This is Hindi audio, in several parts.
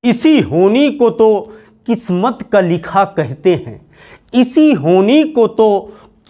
इसी होनी को तो किस्मत का लिखा कहते हैं। इसी होनी को तो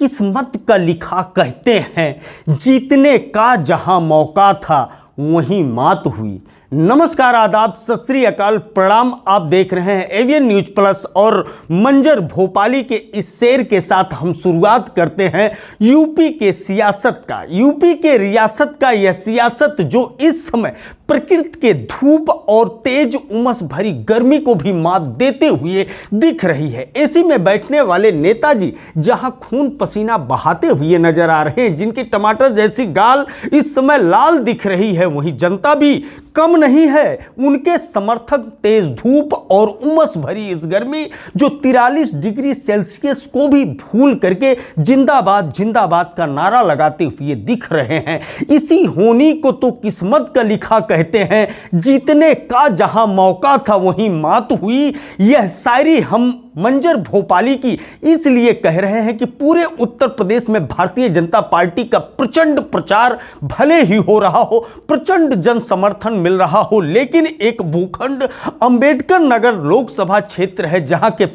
किस्मत का लिखा कहते हैं। जीतने का जहां मौका था वहीं मात हुई। नमस्कार, आदाब, सत श्री अकाल, प्रणाम। आप देख रहे हैं एवीएन न्यूज प्लस और मंजर भोपाली के इस शेर के साथ हम शुरुआत करते हैं यूपी के सियासत का। यूपी के रियासत का यह सियासत जो इस समय प्रकृति के धूप और तेज उमस भरी गर्मी को भी मात देते हुए दिख रही है। एसी में बैठने वाले नेताजी जहां खून पसीना बहाते हुए नजर आ रहे हैं, जिनकी टमाटर जैसी गाल इस समय लाल दिख रही है, वहीं जनता भी कम नहीं है। उनके समर्थक तेज धूप और उमस भरी इस गर्मी जो 43 डिग्री सेल्सियस को भी भूल करके जिंदाबाद जिंदाबाद का नारा लगाते हुए दिख रहे हैं। इसी होनी को तो किस्मत का लिखा कहते हैं। जीतने का जहां मौका था वहीं मात हुई। यह शायरी हम मंजर भोपाली की इसलिए कह रहे हैं कि पूरे उत्तर प्रदेश में भारतीय जनता पार्टी का प्रचंड प्रचार भले ही हो रहा हो, प्रचंड जन समर्थन मिल रहा हो, लेकिन एक भूखंड अंबेडकर नगर लोकसभा क्षेत्र है जहां के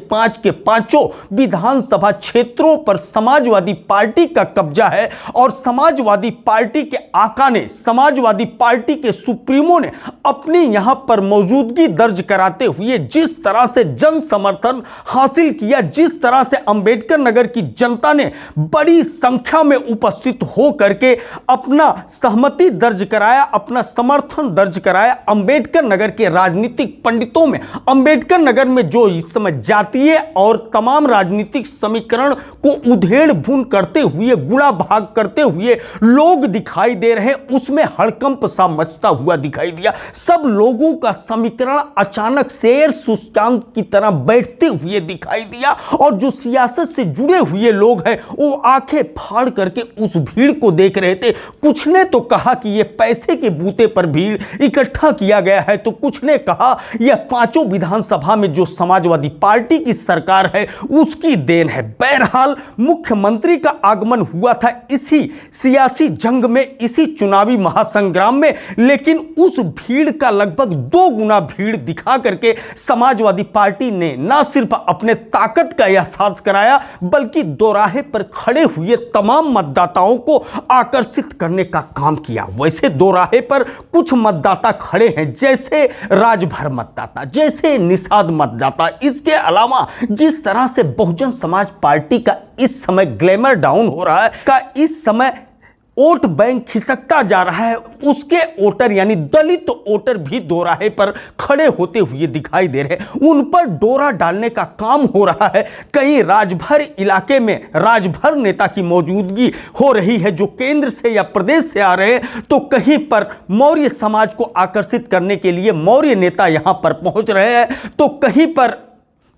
पांचों विधानसभा क्षेत्रों पर समाजवादी पार्टी का कब्जा है। और समाजवादी पार्टी के आका ने, समाजवादी पार्टी के सुप्रीमो ने अपनी यहां पर मौजूदगी दर्ज कराते हुए जिस तरह से जन समर्थन हासिल किया, जिस तरह से अंबेडकर नगर की जनता ने बड़ी संख्या में उपस्थित हो करके अपना सहमति दर्ज कराया, अपना समर्थन दर्ज कराया अंबेडकर नगर के राजनीतिक पंडितों में। अंबेडकर नगर में जो इस समय जातीय और तमाम राजनीतिक समीकरण को उधेड़ बुन करते हुए, गुड़ा भाग करते हुए लोग दिखाई दे रहे, उसमें हड़कंप सा मचता हुआ दिखाई दिया। सब लोगों का समीकरण अचानक शेर सूचकांक की तरह बैठते हुए दिखाई दिया और जो सियासत से जुड़े हुए लोग हैं वो आंखें फाड़ करके उस भीड़ को देख रहे थे। कुछ ने तो कहा कि यह पैसे के बूते पर भीड़ इकट्ठा किया गया है, तो कुछ ने कहा यह पांचों विधानसभा में जो समाजवादी पार्टी की सरकार है उसकी देन है। बहरहाल मुख्यमंत्री का आगमन हुआ था इसी सियासी जंग में, इसी चुनावी महासंग्राम में, लेकिन उस भीड़ का लगभग 2 गुना भीड़ दिखा करके समाजवादी पार्टी ने न सिर्फ अपने ताकत का एहसास कराया बल्कि दोराहे पर खड़े हुए तमाम मतदाताओं को आकर्षित करने का काम किया। वैसे दोराहे पर कुछ मतदाता खड़े हैं, जैसे राजभर मतदाता, जैसे निषाद मतदाता। इसके अलावा जिस तरह से बहुजन समाज पार्टी का इस समय ग्लैमर डाउन हो रहा है, का इस समय वोट बैंक खिसकता जा रहा है, उसके वोटर यानी दलित वोटर भी दोराहे पर खड़े होते हुए दिखाई दे रहे हैं। उन पर डोरा डालने का काम हो रहा है। कहीं राजभर इलाके में राजभर नेता की मौजूदगी हो रही है जो केंद्र से या प्रदेश से आ रहे हैं, तो कहीं पर मौर्य समाज को आकर्षित करने के लिए मौर्य नेता यहां पर पहुंच रहे हैं, तो कहीं पर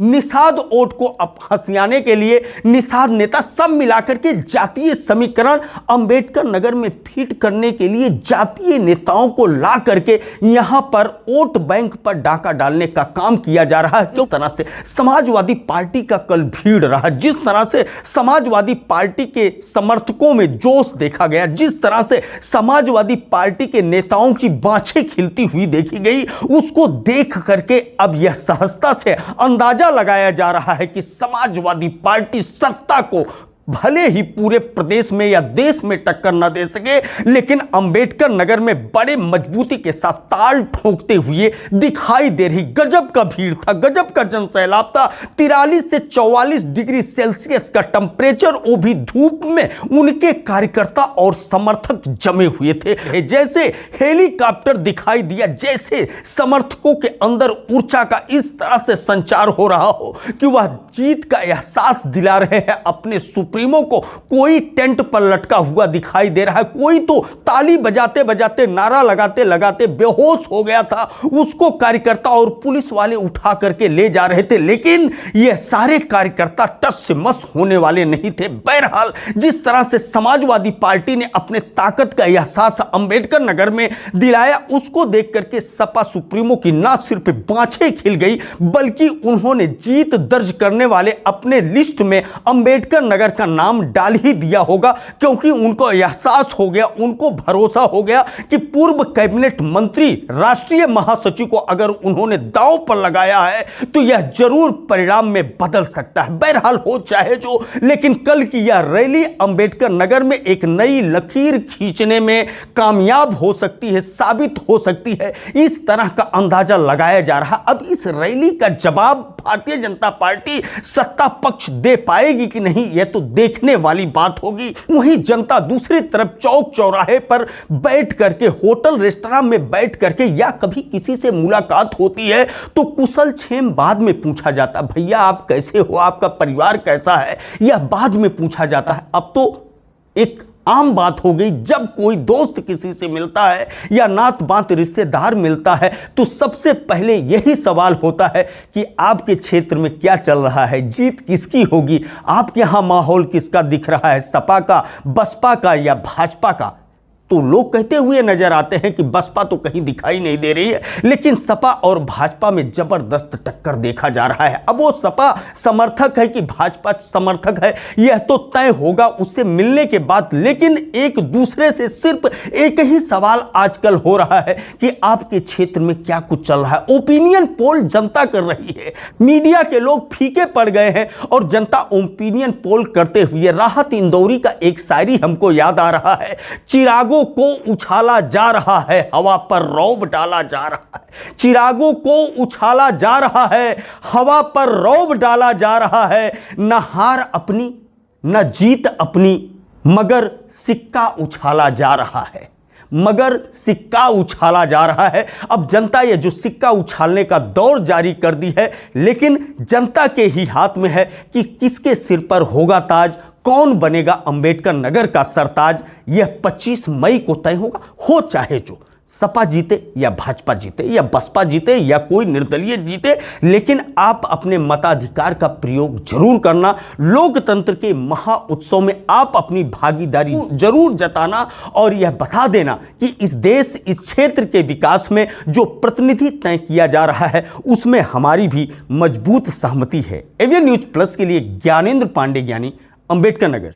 निषाद वोट को हंसियाने के लिए निषाद नेता, सब मिलाकर के जातीय समीकरण अंबेडकर नगर में फिट करने के लिए जातीय नेताओं को ला करके यहां पर वोट बैंक पर डाका डालने का काम किया जा रहा है। किस तरह से समाजवादी पार्टी का कल भीड़ रहा, जिस तरह से समाजवादी पार्टी के समर्थकों में जोश देखा गया, जिस तरह से समाजवादी पार्टी के नेताओं की बाँछें खिलती हुई देखी गई, उसको देख करके अब यह सहजता से अंदाजा लगाया जा रहा है कि समाजवादी पार्टी सत्ता को भले ही पूरे प्रदेश में या देश में टक्कर न दे सके, लेकिन अंबेडकर नगर में बड़े मजबूती के साथ ताल ठोकते हुए दिखाई दे रही। गजब का भीड़ था, गजब का जनसैलाब था। 43 से 44 डिग्री सेल्सियस का टेम्परेचर, वो भी धूप में उनके कार्यकर्ता और समर्थक जमे हुए थे। जैसे हेलीकॉप्टर दिखाई दिया, जैसे समर्थकों के अंदर ऊर्जा का इस तरह से संचार हो रहा हो कि वह जीत का एहसास दिला रहे हैं अपने सुप्रीमो को। कोई टेंट पर लटका हुआ दिखाई दे रहा है, कोई तो ताली बजाते बजाते, नारा लगाते लगाते बेहोश हो गया था, उसको कार्यकर्ता और पुलिस वाले उठा करके ले जा रहे थे। लेकिन ये सारे कार्यकर्ता टस से मस होने वाले नहीं थे। बहरहाल जिस तरह से समाजवादी पार्टी ने अपने ताकत का एहसास अंबेडकर नगर में दिलाया, उसको देख करके सपा सुप्रीमो की ना सिर्फ बाँछें खिल गई बल्कि उन्होंने जीत दर्ज करने वाले अपने लिस्ट में अंबेडकर नगर का नाम डाल ही दिया होगा, क्योंकि उनको एहसास हो गया, उनको भरोसा हो गया कि पूर्व कैबिनेट मंत्री राष्ट्रीय महासचिव को अगर उन्होंने दांव पर लगाया है तो यह जरूर परिणाम में बदल सकता है। बहरहाल हो चाहे जो, लेकिन कल की यह रैली अंबेडकर नगर में एक नई लकीर खींचने में कामयाब हो सकती है, साबित हो सकती है, इस तरह का अंदाजा लगाया जा रहा है। अब इस रैली का जवाब भारतीय जनता पार्टी सत्ता पक्ष दे पाएगी कि नहीं, यह तो देखने वाली बात होगी। वहीं जनता दूसरी तरफ चौक चौराहे पर बैठ करके, होटल रेस्तरां में बैठ करके, या कभी किसी से मुलाकात होती है तो कुशल क्षेम बाद में पूछा जाता है, भैया आप कैसे हो, आपका परिवार कैसा है, यह बाद में पूछा जाता है। अब तो एक आम बात हो गई, जब कोई दोस्त किसी से मिलता है या नात बात रिश्तेदार मिलता है तो सबसे पहले यही सवाल होता है कि आपके क्षेत्र में क्या चल रहा है, जीत किसकी होगी, आपके यहां माहौल किसका दिख रहा है, सपा का, बसपा का या भाजपा का। तो लोग कहते हुए नजर आते हैं कि बसपा तो कहीं दिखाई नहीं दे रही है, लेकिन सपा और भाजपा में जबरदस्त टक्कर देखा जा रहा है। अब वो सपा समर्थक है कि भाजपा समर्थक है, यह तो तय होगा उससे मिलने के बाद। लेकिन एक दूसरे से सिर्फ एक ही सवाल आजकल हो रहा है कि आपके क्षेत्र में क्या कुछ चल रहा है। ओपिनियन पोल जनता कर रही है, मीडिया के लोग फीके पड़ गए हैं और जनता ओपिनियन पोल करते हुए, राहत इंदौरी का एक शायरी हमको याद आ रहा है, चिरागों को उछाला जा रहा है, हवा पर रौब डाला जा रहा है, चिरागों को उछाला जा रहा है, हवा पर रौब डाला जा रहा है, न हार अपनी न जीत अपनी, मगर सिक्का उछाला जा रहा है, मगर सिक्का उछाला जा रहा है। अब जनता ये जो सिक्का उछालने का दौर जारी कर दी है, लेकिन जनता के ही हाथ में है कि किसके सिर पर होगा ताज, कौन बनेगा अंबेडकर नगर का सरताज। यह 25 मई को तय होगा। हो चाहे जो, सपा जीते या भाजपा जीते या बसपा जीते या कोई निर्दलीय जीते, लेकिन आप अपने मताधिकार का प्रयोग जरूर करना। लोकतंत्र के महा उत्सव में आप अपनी भागीदारी जरूर जताना और यह बता देना कि इस देश, इस क्षेत्र के विकास में जो प्रतिनिधि तय किया जा रहा है उसमें हमारी भी मजबूत सहमति है। एवियन न्यूज प्लस के लिए ज्ञानेंद्र पांडे, ज्ञानी, अंबेडकर नगर।